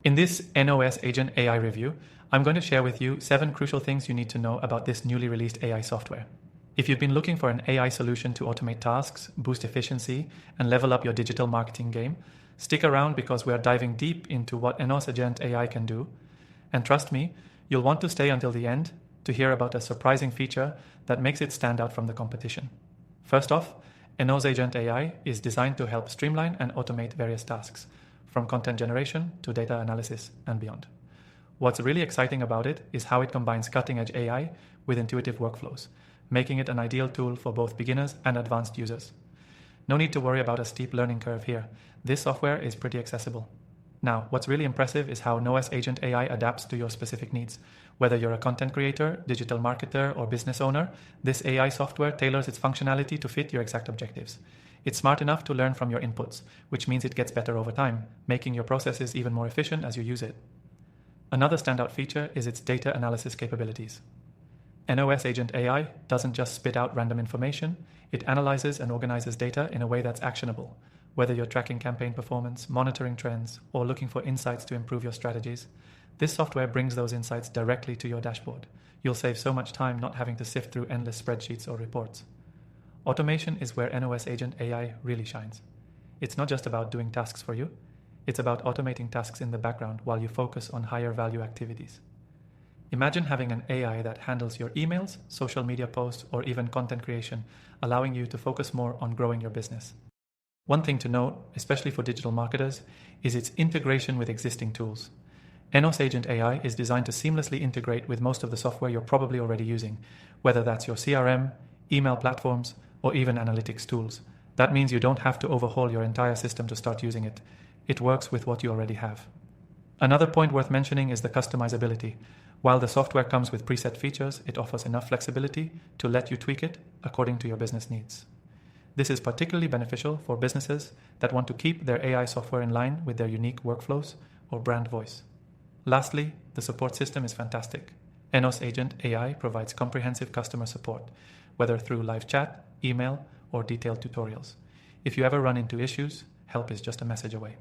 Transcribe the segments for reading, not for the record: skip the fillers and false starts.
In this NOS Agent AI review, I'm going to share with you 7 crucial things you need to know about this newly released AI software. If you've been looking for an AI solution to automate tasks, boost efficiency, and level up your digital marketing game, stick around because we're diving deep into what NOS Agent AI can do. And trust me, you'll want to stay until the end to hear about a surprising feature that makes it stand out from the competition. First off, NOS Agent AI is designed to help streamline and automate various tasks, from content generation to data analysis and beyond. What's really exciting about it is how it combines cutting-edge AI with intuitive workflows, making it an ideal tool for both beginners and advanced users. No need to worry about a steep learning curve here. This software is pretty accessible. Now, what's really impressive is how NOS Agent AI adapts to your specific needs. Whether you're a content creator, digital marketer, or business owner, this AI software tailors its functionality to fit your exact objectives. It's smart enough to learn from your inputs, which means it gets better over time, making your processes even more efficient as you use it. Another standout feature is its data analysis capabilities. NOS Agent AI doesn't just spit out random information, it analyzes and organizes data in a way that's actionable. Whether you're tracking campaign performance, monitoring trends, or looking for insights to improve your strategies, this software brings those insights directly to your dashboard. You'll save so much time not having to sift through endless spreadsheets or reports. Automation is where NOS Agent AI really shines. It's not just about doing tasks for you, it's about automating tasks in the background while you focus on higher value activities. Imagine having an AI that handles your emails, social media posts, or even content creation, allowing you to focus more on growing your business. One thing to note, especially for digital marketers, is its integration with existing tools. NOS Agent AI is designed to seamlessly integrate with most of the software you're probably already using, whether that's your CRM, email platforms, or even analytics tools. That means you don't have to overhaul your entire system to start using it. It works with what you already have. Another point worth mentioning is the customizability. While the software comes with preset features, it offers enough flexibility to let you tweak it according to your business needs. This is particularly beneficial for businesses that want to keep their AI software in line with their unique workflows or brand voice. Lastly, the support system is fantastic. NOS Agent AI provides comprehensive customer support, whether through live chat, email, or detailed tutorials. If you ever run into issues, help is just a message away.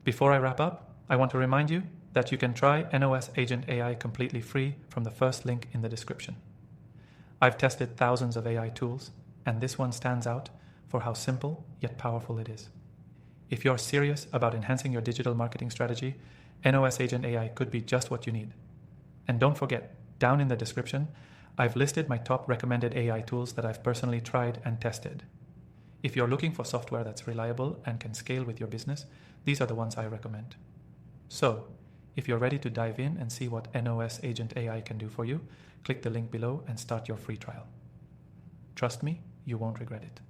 Before I wrap up, I want to remind you that you can try NOS Agent AI completely free from the first link in the description. I've tested thousands of AI tools, and this one stands out for how simple yet powerful it is. If you're serious about enhancing your digital marketing strategy, NOS Agent AI could be just what you need. And don't forget, down in the description, I've listed my top recommended AI tools that I've personally tried and tested. If you're looking for software that's reliable and can scale with your business, these are the ones I recommend. So, if you're ready to dive in and see what NOS Agent AI can do for you, click the link below and start your free trial. Trust me, you won't regret it.